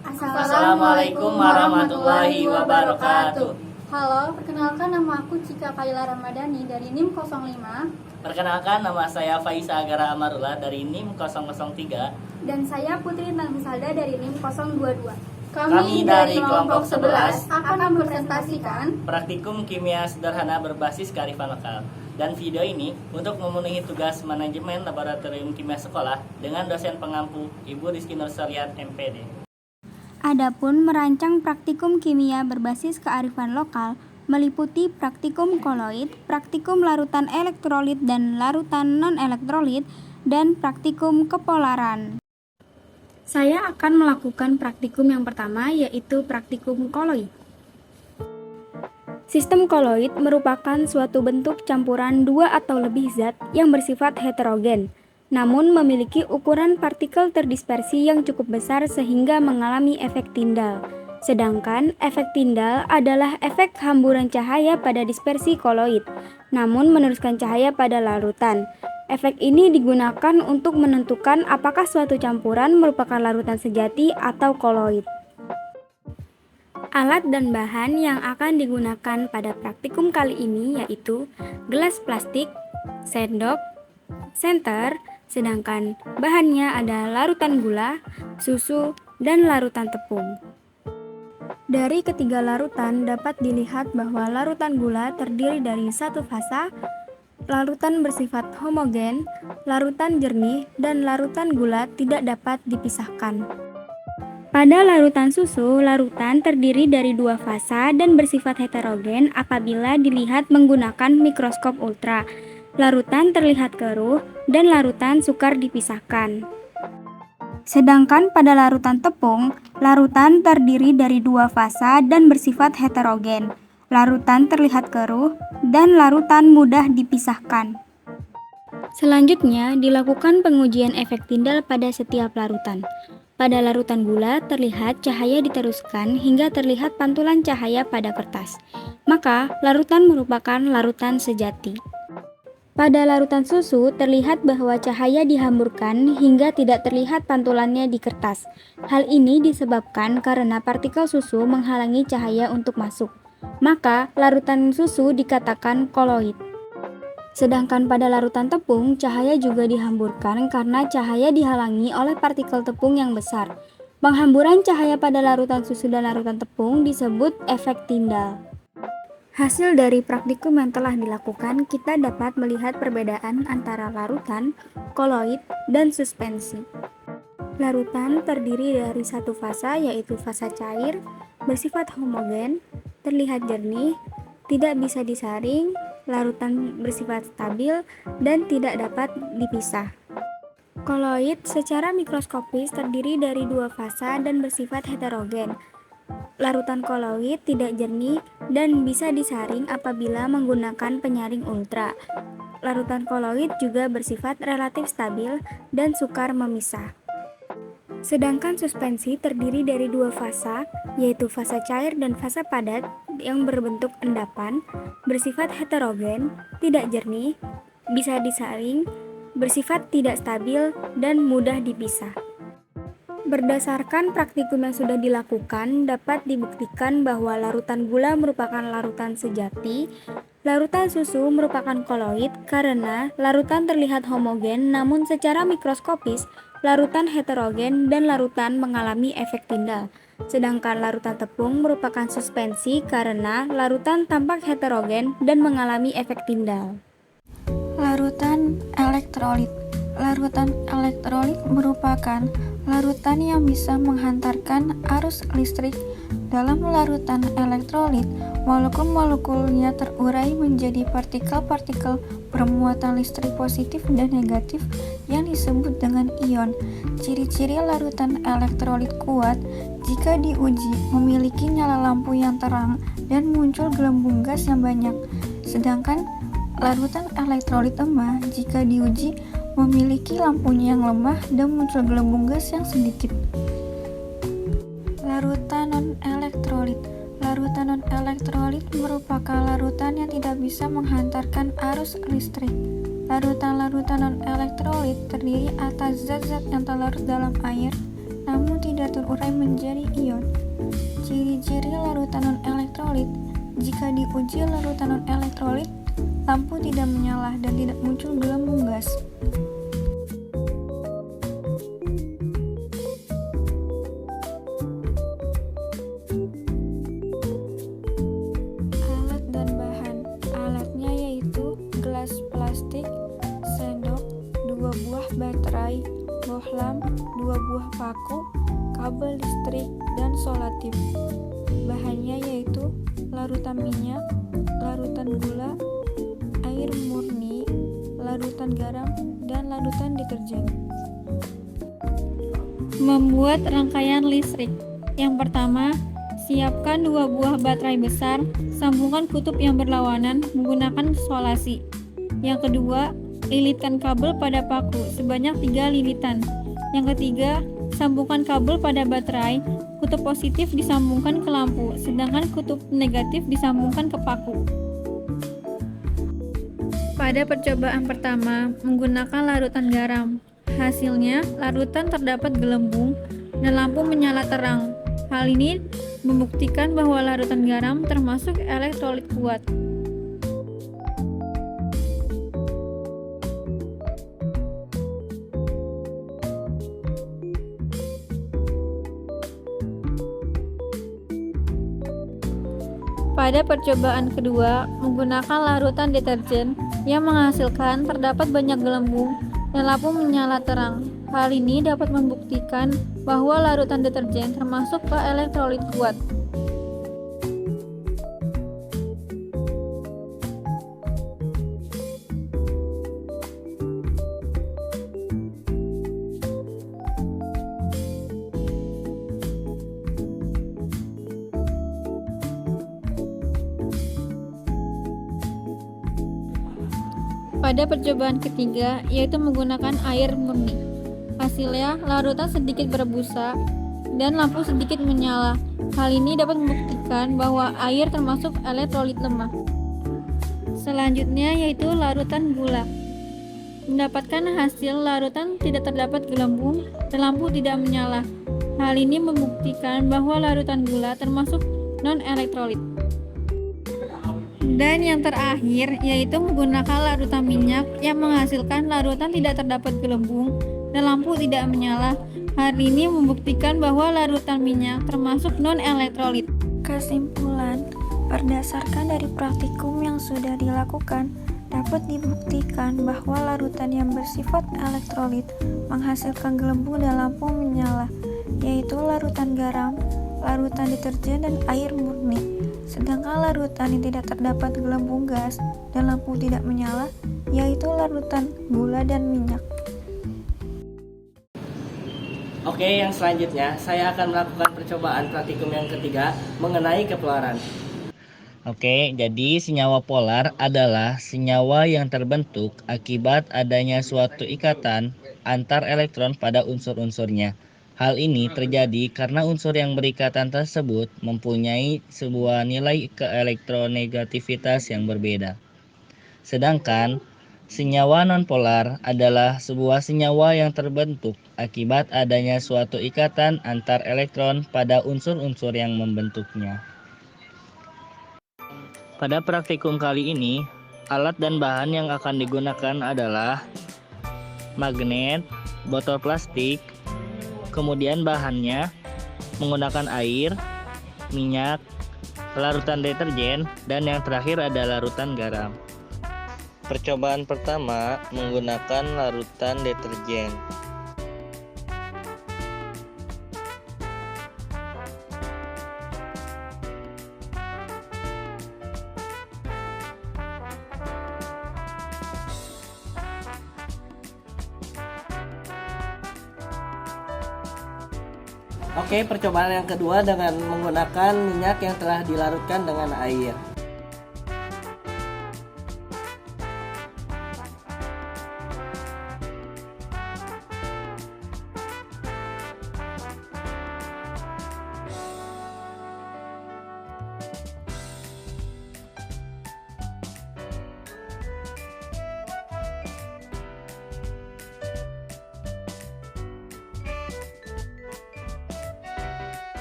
Assalamualaikum warahmatullahi wabarakatuh. Halo, perkenalkan nama aku Cika Kaila Ramadhani dari NIM 05. Perkenalkan, nama saya Faisa Agara Amarullah dari NIM 003. Dan saya Putri Nalmisalda dari NIM 022. Kami dari kelompok 11 akan mempresentasikan Praktikum Kimia Sederhana berbasis kearifan lokal. Dan video ini untuk memenuhi tugas manajemen laboratorium kimia sekolah dengan dosen pengampu Ibu Rizky Nursaliat MPD. Adapun merancang praktikum kimia berbasis kearifan lokal meliputi praktikum koloid, praktikum larutan elektrolit dan larutan non-elektrolit, dan praktikum kepolaran. Saya akan melakukan praktikum yang pertama, yaitu praktikum koloid. Sistem koloid merupakan suatu bentuk campuran dua atau lebih zat yang bersifat heterogen, namun memiliki ukuran partikel terdispersi yang cukup besar sehingga mengalami efek tindal. Sedangkan efek tindal adalah efek hamburan cahaya pada dispersi koloid, namun meneruskan cahaya pada larutan. Efek ini digunakan untuk menentukan apakah suatu campuran merupakan larutan sejati atau koloid. Alat dan bahan yang akan digunakan pada praktikum kali ini yaitu gelas plastik, sendok, senter, sedangkan bahannya ada larutan gula, susu, dan larutan tepung. Dari ketiga larutan dapat dilihat bahwa larutan gula terdiri dari satu fasa, larutan bersifat homogen, larutan jernih, dan larutan gula tidak dapat dipisahkan. Pada larutan susu, larutan terdiri dari dua fasa dan bersifat heterogen apabila dilihat menggunakan mikroskop ultra. Larutan terlihat keruh dan larutan sukar dipisahkan. Sedangkan pada larutan tepung, larutan terdiri dari dua fasa dan bersifat heterogen. Larutan terlihat keruh dan larutan mudah dipisahkan. Selanjutnya, dilakukan pengujian efek tindal pada setiap larutan. Pada larutan gula terlihat cahaya diteruskan hingga terlihat pantulan cahaya pada kertas. Maka, larutan merupakan larutan sejati. Pada larutan susu terlihat bahwa cahaya dihamburkan hingga tidak terlihat pantulannya di kertas. Hal ini disebabkan karena partikel susu menghalangi cahaya untuk masuk. Maka, larutan susu dikatakan koloid. Sedangkan pada larutan tepung, cahaya juga dihamburkan karena cahaya dihalangi oleh partikel tepung yang besar. Penghamburan cahaya pada larutan susu dan larutan tepung disebut efek tindal. Hasil dari praktikum yang telah dilakukan, kita dapat melihat perbedaan antara larutan, koloid, dan suspensi. Larutan terdiri dari satu fasa, yaitu fasa cair, bersifat homogen, terlihat jernih, tidak bisa disaring, larutan bersifat stabil, dan tidak dapat dipisah. Koloid secara mikroskopis terdiri dari dua fasa dan bersifat heterogen. Larutan koloid tidak jernih dan bisa disaring apabila menggunakan penyaring ultra. Larutan koloid juga bersifat relatif stabil dan sukar memisah. Sedangkan suspensi terdiri dari dua fasa, yaitu fasa cair dan fasa padat yang berbentuk endapan, bersifat heterogen, tidak jernih, bisa disaring, bersifat tidak stabil, dan mudah dipisah. Berdasarkan praktikum yang sudah dilakukan, dapat dibuktikan bahwa larutan gula merupakan larutan sejati, larutan susu merupakan koloid karena larutan terlihat homogen namun secara mikroskopis larutan heterogen dan larutan mengalami efek tindal. Sedangkan larutan tepung merupakan suspensi karena larutan tampak heterogen dan mengalami efek tindal. Larutan elektrolit. Larutan elektrolit merupakan larutan yang bisa menghantarkan arus listrik. Dalam larutan elektrolit, molekul-molekulnya terurai menjadi partikel-partikel bermuatan listrik positif dan negatif yang disebut dengan ion. Ciri-ciri larutan elektrolit kuat jika diuji memiliki nyala lampu yang terang dan muncul gelembung gas yang banyak. Sedangkan larutan elektrolit lemah jika diuji memiliki lampunya yang lemah dan muncul gelembung gas yang sedikit. Larutan non-elektrolit. Larutan non-elektrolit merupakan larutan yang tidak bisa menghantarkan arus listrik. Larutan-larutan non-elektrolit terdiri atas zat-zat yang terlarut dalam air, namun tidak terurai menjadi ion. Ciri-ciri larutan non-elektrolit: jika diuji larutan non-elektrolit, lampu tidak menyala dan tidak muncul gelembung gas. Alat dan bahan. Alatnya yaitu gelas plastik, sendok, 2 buah baterai, bohlam, 2 buah paku, kabel listrik, dan solatif. Bahannya yaitu larutan minyak, larutan gula, air murni, larutan garam, dan larutan deterjen. Membuat rangkaian listrik. Yang pertama, siapkan 2 buah baterai besar, sambungkan kutub yang berlawanan menggunakan solasi. Yang kedua, lilitkan kabel pada paku sebanyak 3 lilitan. Yang ketiga, sambungkan kabel pada baterai, kutub positif disambungkan ke lampu, sedangkan kutub negatif disambungkan ke paku. Pada percobaan pertama, menggunakan larutan garam. Hasilnya, larutan terdapat gelembung dan lampu menyala terang. Hal ini membuktikan bahwa larutan garam termasuk elektrolit kuat. Pada percobaan kedua, menggunakan larutan deterjen yang menghasilkan terdapat banyak gelembung dan lampu menyala terang. Hal ini dapat membuktikan bahwa larutan deterjen termasuk ke elektrolit kuat. Pada percobaan ketiga, yaitu menggunakan air murni. Hasilnya, larutan sedikit berbusa dan lampu sedikit menyala. Hal ini dapat membuktikan bahwa air termasuk elektrolit lemah. Selanjutnya yaitu larutan gula. Mendapatkan hasil larutan tidak terdapat gelembung dan lampu tidak menyala. Hal ini membuktikan bahwa larutan gula termasuk non-elektrolit. Dan yang terakhir yaitu menggunakan larutan minyak yang menghasilkan larutan tidak terdapat gelembung dan lampu tidak menyala. Hal ini membuktikan bahwa larutan minyak termasuk non-elektrolit. Kesimpulan, berdasarkan dari praktikum yang sudah dilakukan, dapat dibuktikan bahwa larutan yang bersifat elektrolit menghasilkan gelembung dan lampu menyala, yaitu larutan garam, larutan deterjen, dan air murni. Sedangkan larutan yang tidak terdapat gelembung gas dan lampu tidak menyala, yaitu larutan gula dan minyak. Oke, yang selanjutnya saya akan melakukan percobaan praktikum yang ketiga mengenai kepolaran. Oke, jadi senyawa polar adalah senyawa yang terbentuk akibat adanya suatu ikatan antar elektron pada unsur-unsurnya. Hal ini terjadi karena unsur yang berikatan tersebut mempunyai sebuah nilai keelektronegativitas yang berbeda. Sedangkan senyawa nonpolar adalah sebuah senyawa yang terbentuk akibat adanya suatu ikatan antar elektron pada unsur-unsur yang membentuknya. Pada praktikum kali ini, alat dan bahan yang akan digunakan adalah magnet, botol plastik, kemudian bahannya menggunakan air, minyak, larutan deterjen, dan yang terakhir ada larutan garam. Percobaan pertama menggunakan larutan deterjen. Oke, percobaan yang kedua dengan menggunakan minyak yang telah dilarutkan dengan air.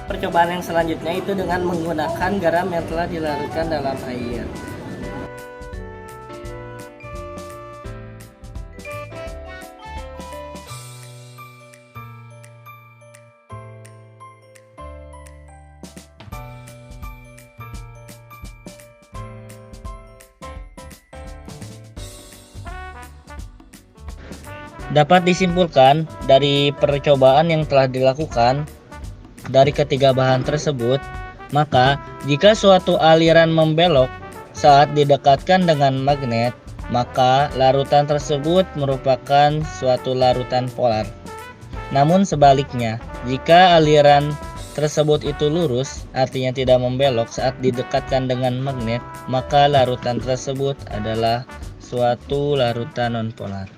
percobaan yang selanjutnya itu dengan menggunakan garam yang telah dilarutkan dalam air. Dapat disimpulkan dari percobaan yang telah dilakukan dari ketiga bahan tersebut, maka jika suatu aliran membelok saat didekatkan dengan magnet, maka larutan tersebut merupakan suatu larutan polar. Namun sebaliknya, jika aliran tersebut itu lurus, artinya tidak membelok saat didekatkan dengan magnet, maka larutan tersebut adalah suatu larutan nonpolar.